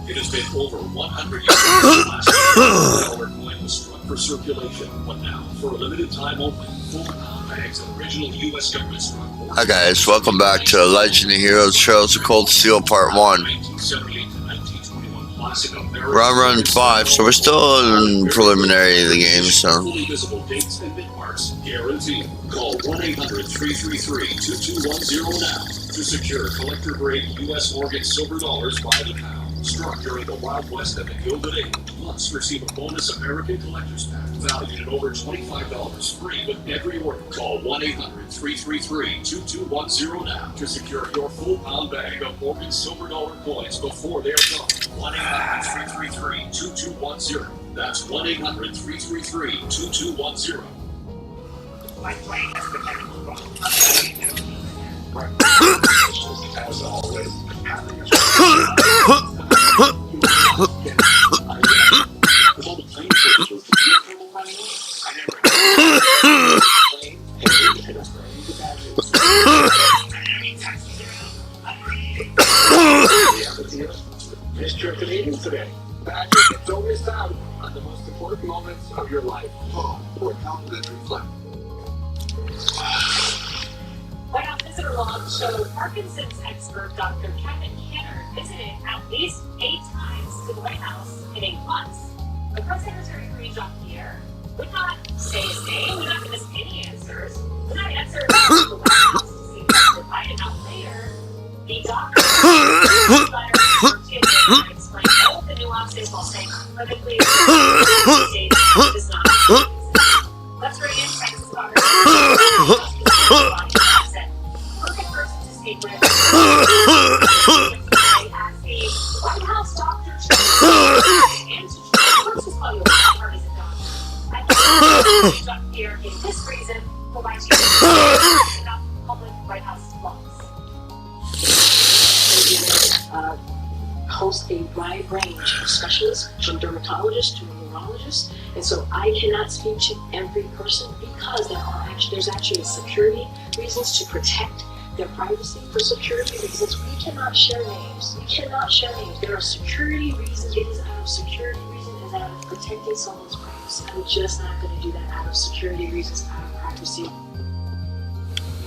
It has been over 100 years since the last $1 coin was struck for circulation, but now, for a limited time only, 4 pound bags of original U.S. government struck. Hi guys, welcome back to Legend of Heroes Trails of Cold Steel Part 1. We're on run 5, so we're still in preliminary of the game, so... Guaranteed. Call 1-800-333-2210 now to secure collector-grade U.S. mortgage silver dollars by the pound. Struck during the Wild West and the Gilded Age. Plus, receive a bonus American Collector's Pack valued at over $25 free with every order. Call 1-800-333-2210 now to secure your full pound bag of mortgage silver dollar coins before they are gone. 1-800-333-2210. That's 1-800-333-2210. My plane has the technical problem. As always, missed your meeting today. Patrick, don't miss out on the most important moments of your life. Or complimentary flight. White House visitor log showed Parkinson's expert Dr. Kevin Kenner visited at least 8 times to the White House in 8 months. The press secretary for Jean-Pierre would not say his name, would not give us any answers, would not answer the White House to see Dr. Biden out later. The doctor explained all the nuances while saying unequivocally data does not exist. Let's bring in Texas Doctor. Perfect person to speak with. I asked the White House doctor to and to first call you a partisan doctor. I think Jean-Pierre gave this reason for why she about public White House laws. Host a wide range of specialists, from dermatologists to neurologists, and so I cannot speak to every person because there's actually security reasons to protect their privacy for security reasons. We cannot share names. There are security reasons. It is out of security reasons. It is out of protecting someone's privacy. I'm just not going to do that out of security reasons, out of privacy. You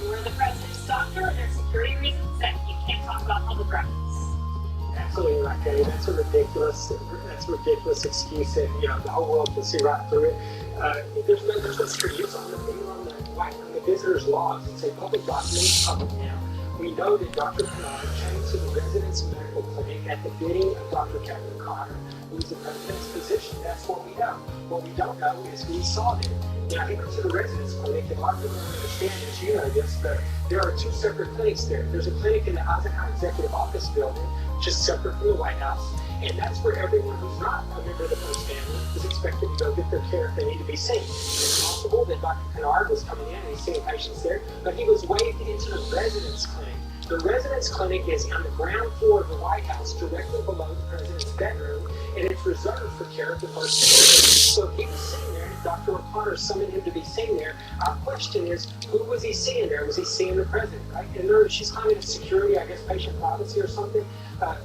were the president's doctor, and there's security reasons that you can't talk about public records. Absolutely not, Kenny. That's a ridiculous excuse, and the whole world can see right through it. There's no security on the visitor's logs. It's a public document, public now. We know that Dr. Kennard came to the residence medical clinic at the bidding of Dr. Kevin Connor, who's the president's physician. That's what we know. What we don't know is who he saw there. Now, he went to the residence clinic, and a lot of people don't understand this, you know this, but there are 2 separate clinics there. There's a clinic in the Eisenhower Executive Office building, which is separate from the White House, and that's where everyone who's not a member of the first family is expected to go get their care if they need to be seen. It's possible that Dr. Kennard was coming in and he's seeing patients there, but he was waved into the residence clinic. The residence clinic is on the ground floor of the White House, directly below the president's bedroom, and it's reserved for care of the first family. So if he was sitting there, and Dr. O'Connor summoned him to be seen there, our question is, who was he seeing there? Was he seeing the president, right? And she's claiming it's security, I guess patient privacy or something, but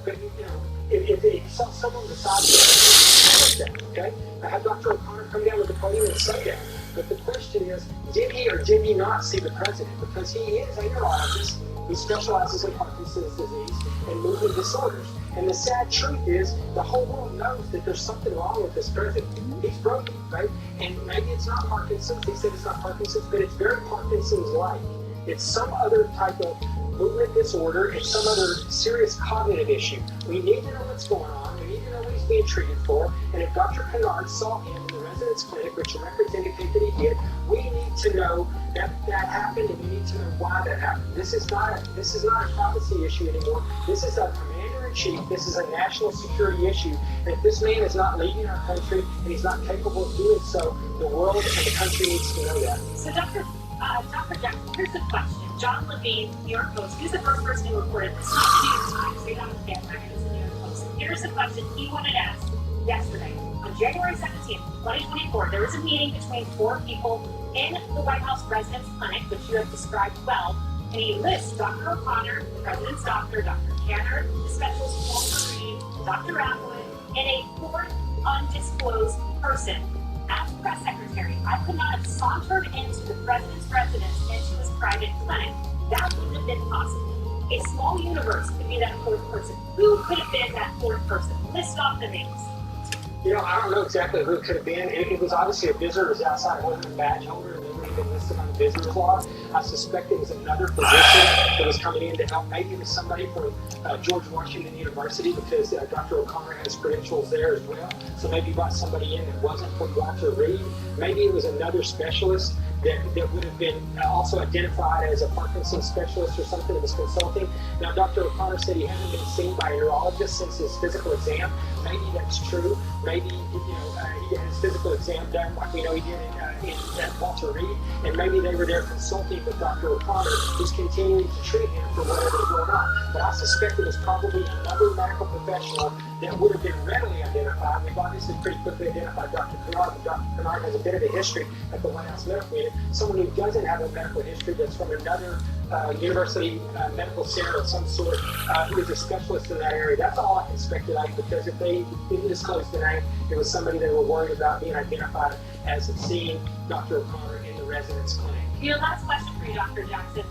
if someone decides to okay? I have Dr. O'Connor come down with the podium and say that. But the question is, did he or did he not see the president? Because he is a neurologist who specializes in Parkinson's disease and movement disorders. And the sad truth is, the whole world knows that there's something wrong with this president. He's broken, right? And maybe it's not Parkinson's. He said it's not Parkinson's, but it's very Parkinson's-like. It's some other type of movement disorder. It's some other serious cognitive issue. We need to know what's going on. We need to know what he's being treated for. And if Dr. Kennard saw him in the residence clinic, which the records indicate that he did, we need to know that happened, and we need to know why that happened. This is not a privacy issue anymore. This is a commander-in-chief. This is a national security issue. And if this man is not leading our country and he's not capable of doing so, the world and the country needs to know that. So, Dr. Jackson, here's the question. John Levine, New York Post, he's the first person who reported this. Not the New York Times. They don't have records in the New York Post. Here's the question he wanted asked yesterday. On January 17th, 2024, there was a meeting between 4 people in the White House residence clinic, which you have described well, and he lists Dr. O'Connor, the president's doctor, Dr. Canner, the specialist Walter Reed, Dr. Atwood, and a fourth undisclosed person. As press secretary, I could not have sauntered into the president's residence into his private clinic. That wouldn't have been possible. A small universe could be that fourth person. Who could have been that fourth person? List off the names. I don't know exactly who it could have been. It was obviously a visitor who was outside. It wasn't a badge holder. They would have been listed on the visitor's log. I suspect it was another physician that was coming in to help. Maybe it was somebody from George Washington University, because Dr. O'Connor has credentials there as well. So maybe he brought somebody in that wasn't from Walter Reed. Maybe it was another specialist that would have been also identified as a Parkinson's specialist or something that was consulting. Now, Dr. O'Connor said he hasn't been seen by a neurologist since his physical exam. Maybe that's true. Maybe he had his physical exam done like we know he did at Walter Reed, and maybe they were there consulting with Dr. O'Connor, who's continuing to treat him for whatever's going on. But I suspect it was probably another medical professional that would have been readily identified. We've obviously pretty quickly identified Dr. Kennard, but Dr. Kennard has a bit of a history at the White House Medical Unit. Someone who doesn't have a medical history, that's from another university medical center of some sort, who is a specialist in that area. That's all I can speculate, because if they didn't disclose the name, it was somebody they were worried about being identified as seeing Dr. O'Connor in the residence clinic. Last question for you, Dr. Jackson.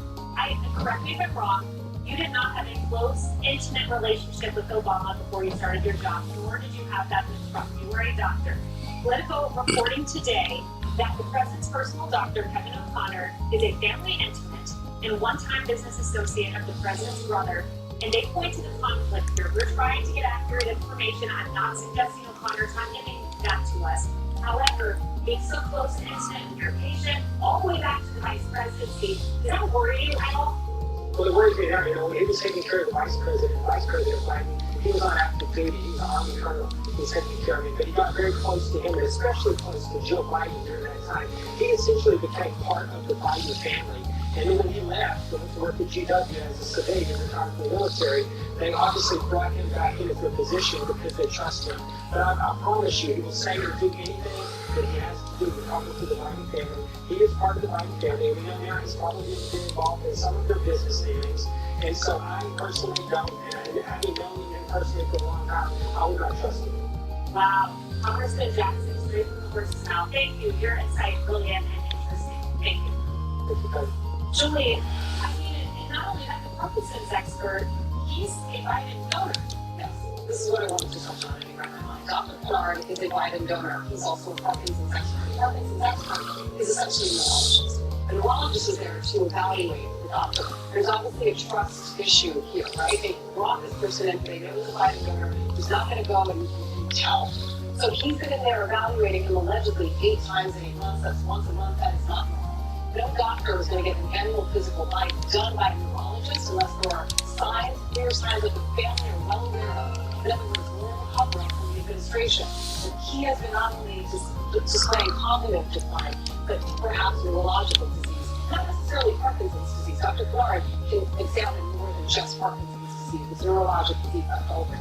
Correct me if I'm wrong, you did not have a close, intimate relationship with Obama before you started your job, nor did you have that with Trump. You were a doctor. Politico reporting today that the president's personal doctor, Kevin O'Connor, is a family intimate and one-time business associate of the president's brother, and they point to the conflict here. We're trying to get accurate information. I'm not suggesting O'Connor's not giving that to us. However, being so close and intimate with your patient, all the way back to the vice presidency, does that worry you at all? Well, it worries me now. When he was taking care of the Vice President Biden, he was on active duty. He was an Army colonel. He was taking care of him, but he got very close to him, and especially close to Joe Biden during that time. He essentially became part of the Biden family. And then when he left, went to work at GW as a civilian, retired from the military, they obviously brought him back into the position because they trust him. But I promise you, he will say or do anything that he has to do to help with the Biden family. He is part of the Biden family. We know now he's probably been involved in some of their business dealings. And so I personally don't, and having known him personally for a long time, I would not trust him. Wow. Congressman Jackson, straight from the horse's mouth. Thank you. Your insight, brilliant and interesting. Thank you. Thank you, Coach. Julie, and not only that, the Parkinson's expert, he's a Biden donor. Yes, this is what I wanted to touch on in my mind. Dr. Kennard is a Biden donor. He's also a Parkinson's expert. The Parkinson's expert is essentially a neurologist. A neurologist is there to evaluate the doctor. There's obviously a trust issue here, right? They brought this person in, they know he's a Biden donor, who's not going to go and tell. So he's been in there evaluating him allegedly 8 times in 8 months. That's once a month. That is not normal. No doctor is going to get an annual physical life done by a neurologist unless there are signs, clear signs that the family are well aware of. In other words, we're recovering from the administration. And he has been not only displaying cognitive decline, but perhaps neurological disease. Not necessarily Parkinson's disease. Dr. Kennard can examine more than just Parkinson's disease. It's neurological defect over.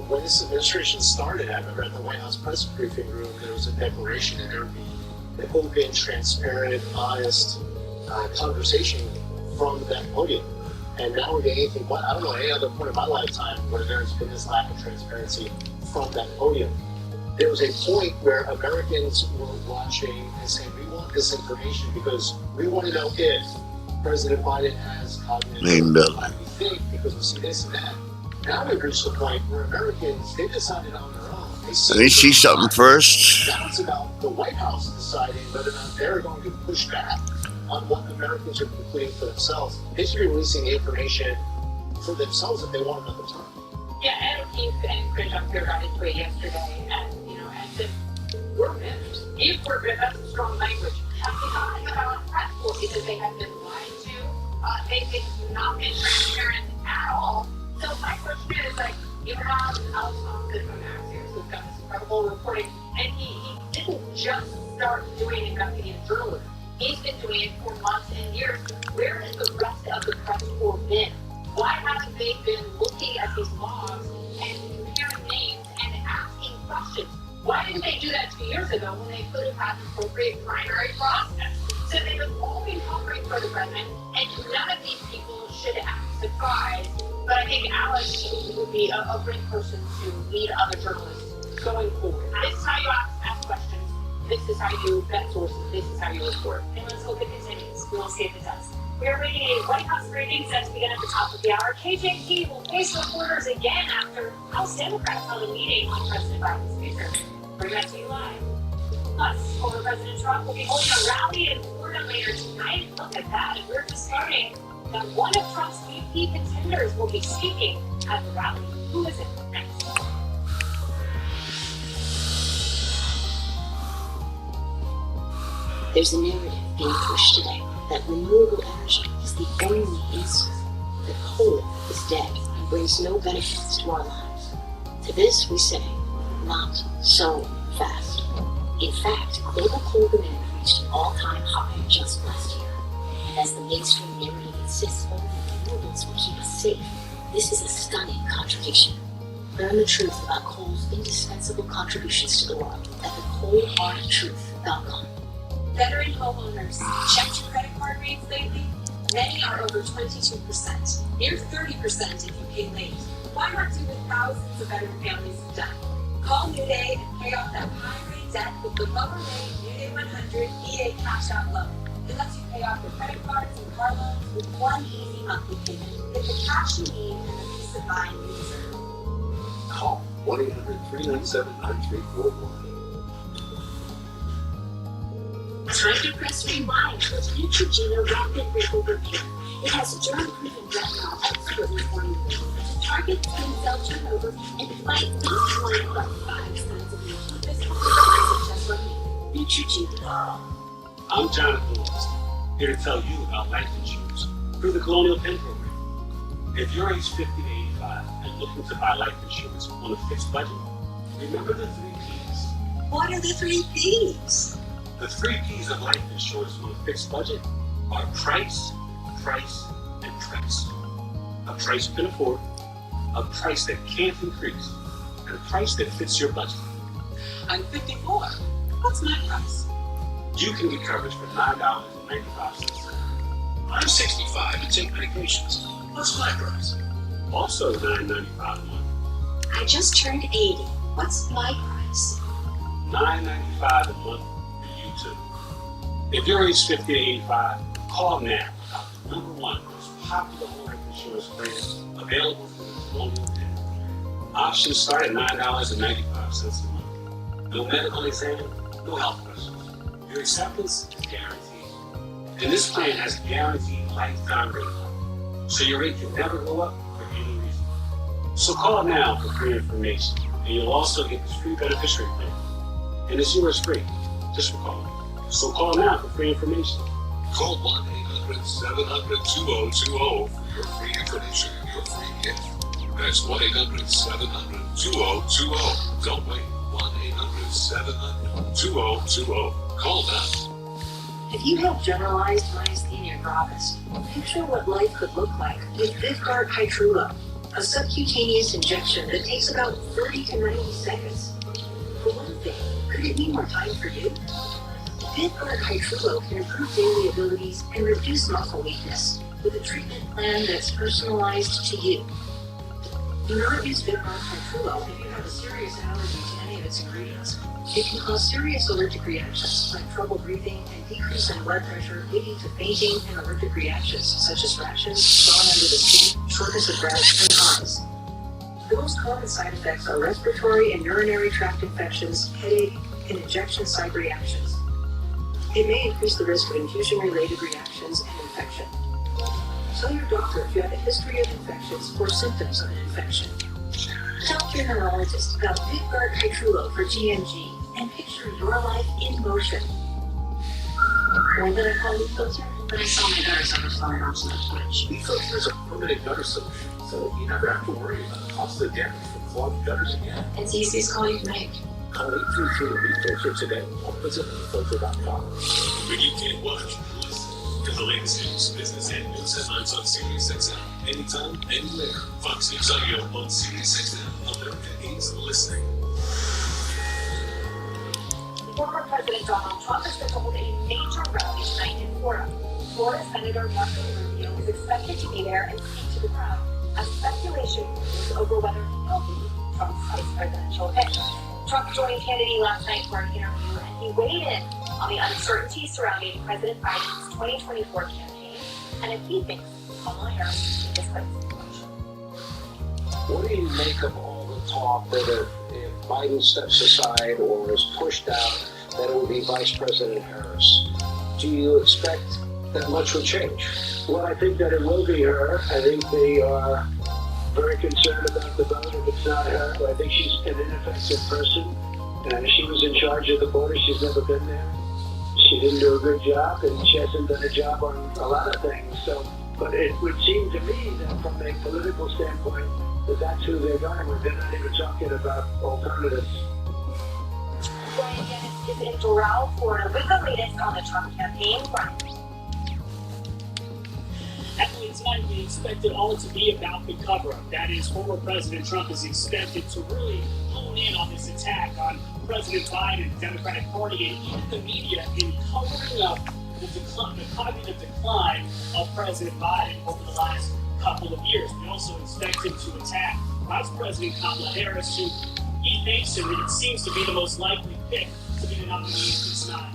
When this administration started, I remember at the White House press briefing room, there was a declaration that there would be an open, transparent, honest conversation from that podium. And now we're getting anything but, I don't know any other point in my lifetime where there's been this lack of transparency from that podium. There was a point where Americans were watching and saying, we want this information because we want to know if President Biden has cognitive decline. We think because we see this and that. Now we've reached the point where Americans, they decided on their own. They see something first. Now it's about the White House deciding whether or not they're going to push back on what Americans are concluding for themselves. They should be releasing the information for themselves if they want another time. Yeah, and Keith and Chris Juncker got into it yesterday, and we're miffed. If we're miffed, that's a strong language. About press corps because they have been lied to. They've not been transparent at all. So my question is, you have Alex Thompson from Axios who's got this incredible reporting, and he didn't just start doing investigative journalism. He's been doing it for months and years. Where has the rest of the press corps been? Why haven't they been looking at these logs and comparing names and asking questions? Why didn't they do that 2 years ago when they could have had an appropriate primary process? So they would all be covering for the president, and none of these people should act surprised But I think Alex would be a great person to lead other journalists going forward. This is how you ask questions. This is how you vet sources. This is how you report. And let's hope it continues. We'll see if it does. We are reading a White House briefing set to begin at the top of the hour. KJP will face reporters again after House Democrats held a meeting on President Biden's future. Bring that to you live. Plus, former President Trump will be holding a rally in Florida later tonight. Look at that. And we're just learning that one of Trump's VP contenders will be speaking at the rally. Who is it? Next. There's a narrative being pushed today that renewable energy is the only answer, that coal is dead and brings no benefits to our lives. To this we say, not so fast. In fact, global coal demand reached an all-time high just last year. And as the mainstream narrative insists only renewables will keep us safe, this is a stunning contradiction. Learn the truth about coal's indispensable contributions to the world at thecoalhardtruth.com. Veteran homeowners, checked your credit card rates lately? Many are over 22%, near 30% if you pay late. Why not do what thousands of veteran families have done? Call New Day and pay off that high-rate debt with the lower-rate New Day 100 VA cash-out loan. It lets you pay off your credit cards and car loans with one easy monthly payment. Get the cash you need and the peace of mind you deserve. Call 1-800-397-9341. Time to press rewind with Neutrogena Rapid Wrinkle Repair. It has germ-proven retinol expertly formulated to target skin cell turnover and fight baseline like 5 signs of lupus, just like Neutrogena. I'm Jonathan West, here to tell you about life insurance through the Colonial Penn program. If you're age 50 to 85 and looking to buy life insurance on a fixed budget, remember the 3 Ps. What are the 3 Ps? The 3 Ps of life insurance on a fixed budget are price, price, and price. A price you can afford, a price that can't increase, and a price that fits your budget. I'm 54. What's my price? You can get coverage for $9.95. I'm 65 and take medications. What's my price? Also $9.95 a month. I just turned 80. What's my price? $9.95 a month for you too. If you're age 50 to 85, call now about the #1 most popular life insurance plan available through the Colonial Penn. Options start at $9.95 a month. No medical exam, no health questions. Your acceptance is guaranteed. And this plan has a guaranteed lifetime rate. So your rate can never go up for any reason. So call now for free information. And you'll also get this free beneficiary plan. And it's yours free, just for calling. So call now for free information. Call 1-800-700-2020 for your free information and your free gift. That's 1-800-700-2020. Don't wait. 1-800-700-2020. Call now. If you have generalized myasthenia gravis, picture what life could look like with Vyvgart Hytrulo, a subcutaneous injection that takes about 30 to 90 seconds. For one thing, could it mean more time for you? Vyvgart Hytrulo can improve daily abilities and reduce muscle weakness with a treatment plan that's personalized to you. Do not use Vyvgart Hytrulo if you have a serious allergy to any of its ingredients. It can cause serious allergic reactions like trouble breathing and decrease in blood pressure, leading to fainting and allergic reactions such as rashes, sore under the skin, shortness of breath, and eyes. The most common side effects are respiratory and urinary tract infections, headache, and injection site reactions. It may increase the risk of infusion-related reactions and infection. Tell your doctor if you have a history of infections or symptoms of an infection. Tell your neurologist about Vyvgart Hytrulo for GMG and picture your life in motion. When did I call you filter? When I saw my gutters on the phone on Twitch. eFilter is a permanent gutter solution, so you never have to worry about the cost of damage from clogged gutters again. It's the easiest call you can make. Call 833-eFilter today or visit eFilter.com. When you can't watch, listen to the latest news, business, and news headlines on SiriusXM. Anytime, anywhere. Fox News Audio on SiriusXM. America is listening. Former President Donald Trump is set to hold a major rally tonight in Florida. Florida Senator Marco Rubio is expected to be there and speak to the crowd. as speculation grows over whether he'll be Trump's vice presidential pick. Trump joined Kennedy last night for an interview, and he weighed in on the uncertainty surrounding President Biden's 2024 campaign and if he thinks Kamala Harris can displace the election. What do you make of all the talk that if Biden steps aside or is pushed out, that it will be Vice President Harris? Do you expect that much will change? Well, I think that it will be her. I think they are very concerned about the vote if it's not her. I think she's an ineffective person. She was in charge of the border. She's never been there. She didn't do a good job, and she hasn't done a job on a lot of things. But it would seem to me that from a political standpoint, that's who they're going with. They're not even talking about alternatives. Brian Dennis is in Doral, Florida, with the latest on the Trump campaign. Emily, tonight we expect it all to be about the cover-up. That is, former President Trump is expected to really hone in on this attack on President Biden, the Democratic Party, and even the media in covering up the cognitive decline of President Biden over the last couple of years. We also expect him to attack Vice President Kamala Harris, who he thinks, and it seems to be the most likely pick to be the nominee if it's not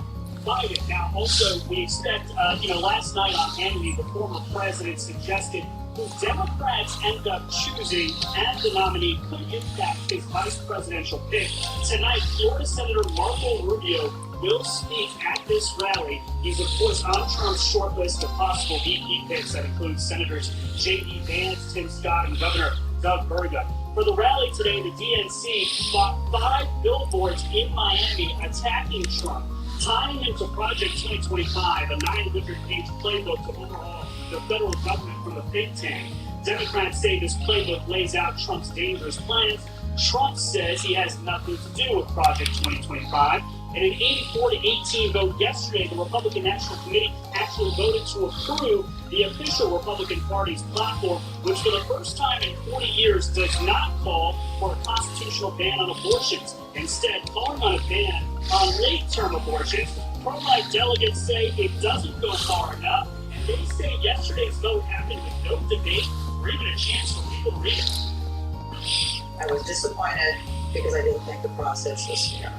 Biden. Now, also, we expect, last night on Hannity, the former president suggested who Democrats end up choosing as the nominee could impact his vice presidential pick. Tonight, Florida Senator Marco Rubio will speak at this rally. He's, of course, on Trump's short list of possible VP picks that includes Senators J.D. Vance, Tim Scott, and Governor Doug Burgum. For the rally today, the DNC bought 5 billboards in Miami attacking Trump, tying him to Project 2025, a 900-page playbook to overhaul the federal government from a think tank. Democrats say this playbook lays out Trump's dangerous plans. Trump says he has nothing to do with Project 2025. In an 84-18 vote yesterday, the Republican National Committee actually voted to approve the official Republican Party's platform, which for the first time in 40 years does not call for a constitutional ban on abortions. Instead, calling on a ban on late-term abortions, pro-life delegates say it doesn't go far enough, and they say yesterday's vote happened with no debate or even a chance for legal reading. I was disappointed because I didn't think the process was fair.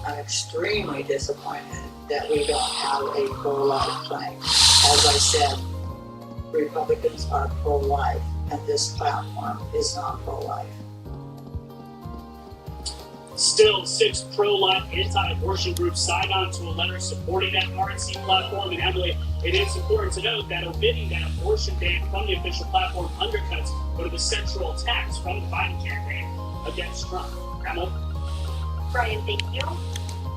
I'm extremely disappointed that we don't have a pro-life plan. As I said, Republicans are pro-life, and this platform is not pro-life. Still, 6 pro-life anti-abortion groups signed on to a letter supporting that RNC platform. And Emily, it is important to note that omitting that abortion ban from the official platform undercuts one of the central attacks from the Biden campaign against Trump. Emily? Brian, thank you.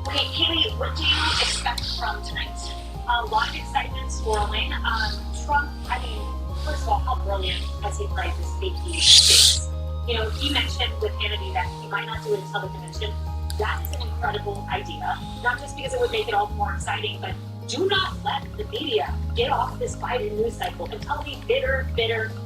Okay, Haley, what do you expect from tonight? A lot of excitement swirling. Trump, first of all, how brilliant has he played this safety space? He mentioned with Hannity that he might not do it until the convention. That is an incredible idea, not just because it would make it all more exciting, but do not let the media get off this Biden news cycle until the bitter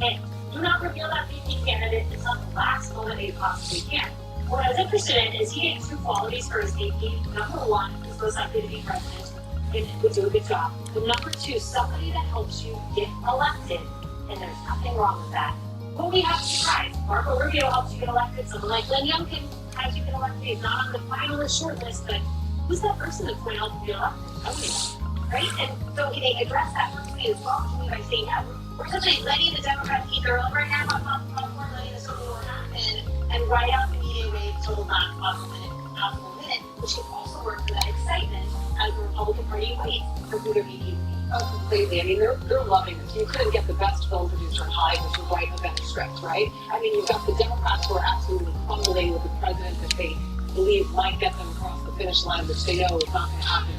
end. Do not reveal that VP candidate until the last moment that you possibly can. What I was interested in is he gave 2 qualities for his VP. Number 1, he's most likely to be president and would do a good job. But number 2, somebody that helps you get elected, and there's nothing wrong with that. Who we have to surprise? Marco Rubio helps you get elected. Someone like Glenn Youngkin has you get elected. He's not on the finalist shortlist, but who's that person that's going to help you get elected? Nobody knows, right? And so they address that personally as well to me by saying, yeah, we're essentially letting the Democrats eat their own right now on platform, letting this over happen, and ride out the media wave till the last possible minute, which can also work for that excitement as the Republican Party waits for who their VP. Oh, completely. They're loving this. You couldn't get the best film producer Hyde to write a better script, right? You've got the Democrats who are absolutely crumbling with the president that they believe might get them across the finish line, which they know is not going to happen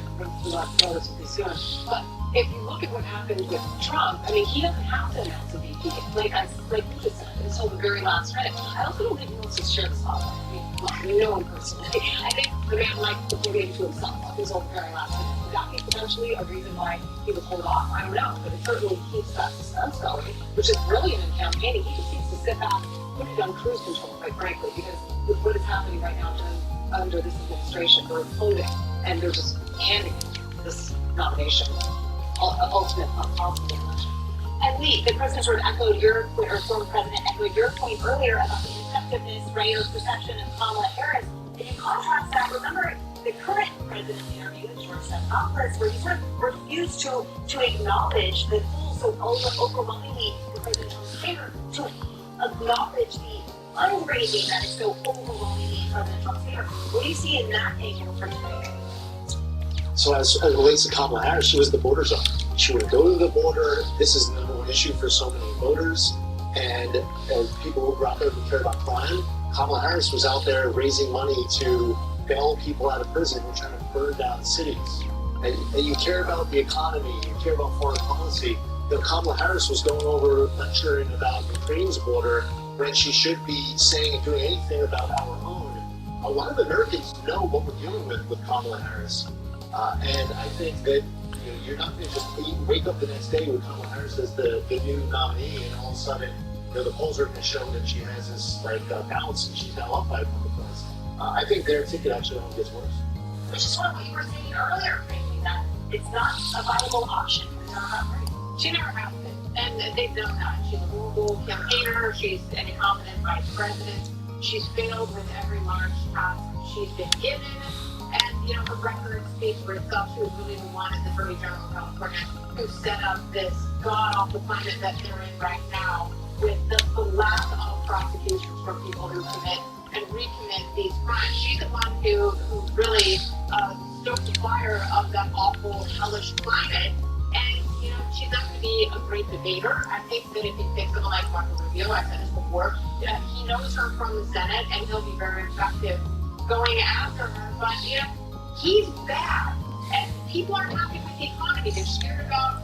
relatively soon. But if you look at what happened with Trump, he doesn't have to announce a VP, like you just said, until the very last minute. I also don't think he wants to share the spotlight. We know him personally. I think the man likes the podium to himself until the very last minute. That is potentially a reason why he would hold off. I don't know, but it certainly keeps that suspense going, which is brilliant in campaigning. He just needs to sit back, put it on cruise control, quite frankly, because with what is happening right now under this administration, they're imploding, and they're just handing this nomination, ultimate possible election. And Lee, the president sort of echoed your, or former president echoed your point earlier about the effectiveness, right, or perception of Kamala Harris. And in contrast to that, remember the current president's interview in George Stephanopoulos, where he sort of refused to acknowledge the full, so overwhelmingly in President Trump's favor, to acknowledge the fundraising that is so overwhelmingly in President Trump's favor. What do you see in that angle for today? So as it relates to Kamala Harris, she was the border czar. She would go to the border. This is the number one issue for so many voters. And as people who out there who care about crime, Kamala Harris was out there raising money to bail people out of prison who are trying to burn down cities. And you care about the economy, you care about foreign policy. You know, Kamala Harris was going over lecturing about Ukraine's border when she should be saying and doing anything about our own. A lot of Americans know what we're dealing with Kamala Harris. And I think that you're not going to just wake up the next day with Kamala Harris as the new nominee, and all of a sudden, the polls are going to show that she has this bounce, and she's now up by a couple points. I think their ticket actually only gets worse. Which is what you were saying earlier, frankly, that it's not a viable option. It's not right. She never has been, and they've known that. She's a horrible campaigner. She's an incompetent vice president. She's failed with every large task she's been given. And, her record speaks for itself. She was really the one as Attorney General of California who set up this god-awful climate that they're in right now with the lack of prosecutions for people who commit and recommit these crimes. She's the one who really stoked the fire of that awful, hellish climate. And, she's not going to be a great debater. I think that if you take someone like Marco Rubio, I said this before, he knows her from the Senate, and he'll be very effective going after her. But, he's bad. And people aren't happy with the economy. They're scared about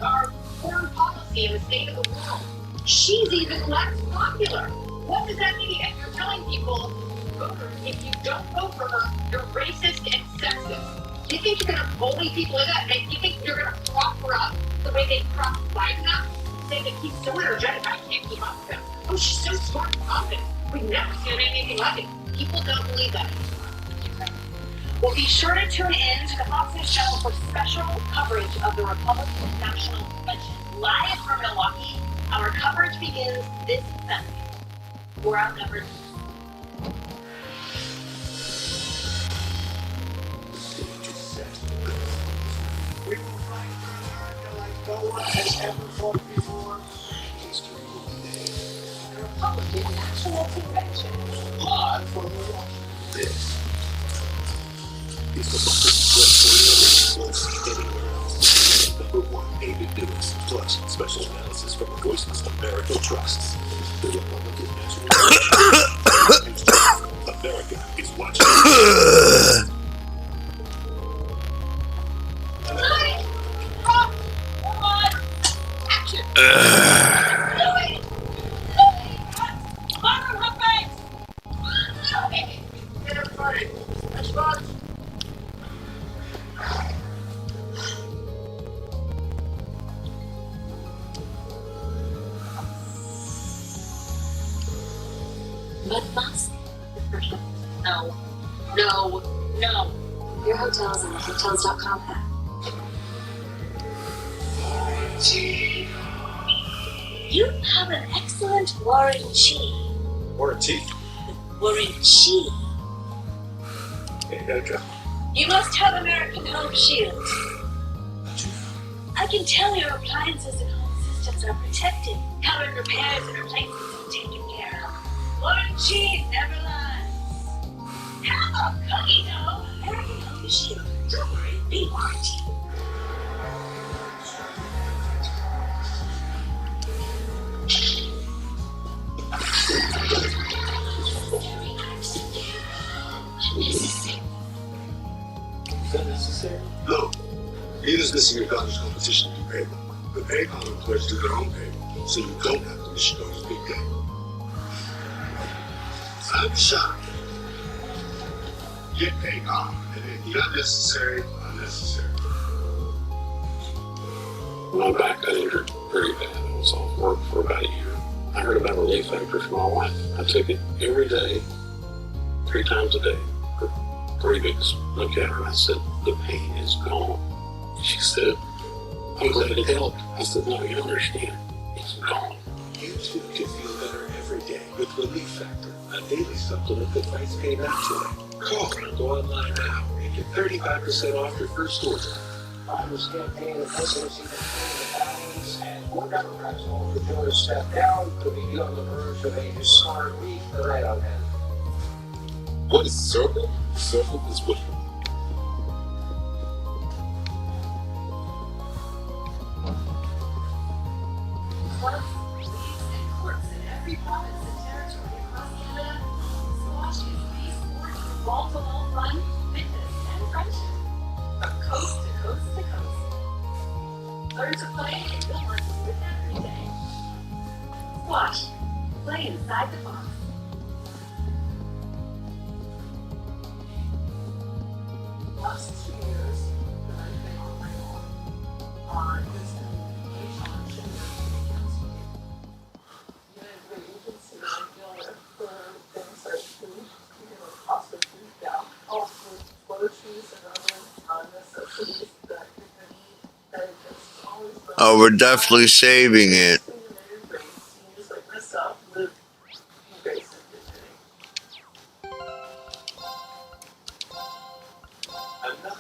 our foreign policy and the state of the world. She's even less popular. What does that mean? And you're telling people, voters, if you don't vote for her, you're racist and sexist. You think you're going to bully people like that? And you think you're going to prop her up the way they prop Biden up? Say that he's so energetic, I can't keep up with him. Oh, she's so smart and confident. We've never seen anything like it. People don't believe that. Well, be sure to tune in to the Fox News channel for special coverage of the Republican National Convention. Live from Milwaukee, our coverage begins this Sunday. We're outnumbered. We will fight for America like no one has ever fought before. The Republican National Convention. Live from Milwaukee. This is the anywhere else. Number one aided news, plus special analysis from the voices America trusts. The Republican National Convention. America is watching. But must. No. No. No. Your hotels and the Hotels.com app. You have an excellent warranty. Warranty? Warranty. Hey, gotta go. You must have American Home Shield. I can tell your appliances and home systems are protected. Covered repairs and replacements are taken care of. Warranty never lies. Have a cookie dough. American Home Shield. Don't worry, be warranty. Is that necessary? No. Neither's missing your doctor's competition to do payroll. The PayPal employees do their own payroll, so you don't have to miss your daughter's big day. I'm shocked. Get PayPal, and then the unnecessary, unnecessary. My back got injured pretty bad. I was off work for about a year. I heard about Relief Factor from my wife. I took it every day, 3 times a day, for 3 weeks. Looked at her and I said, the pain is gone. She said, I'm glad it helped. I said, no, you don't understand. It's gone. You too can feel better every day with Relief Factor, a daily supplement that fights pain naturally. Call or go online now and get 35% off your first order. Biden's campaign, the presidency, the balance, and more Democrats vote for Joe to step down, could be on the verge of a historic week for that on him. What is Circle? Circle is what Clubs, leagues, and courts in every province and territory across Canada. Squash is the sport of wall-to-wall fun, fitness, and friendship. From coast to coast to coast. Learn to play and build on with every day. Squash. Play inside the box. Last 2 years that I've been on my own, there's been a on Chimera Council. The agency that I deal with for things like food, cost of food down, also groceries and other necessities that you're gonna need, that it just always Oh, we're definitely saving it. seniors like myself live in basic dignity. another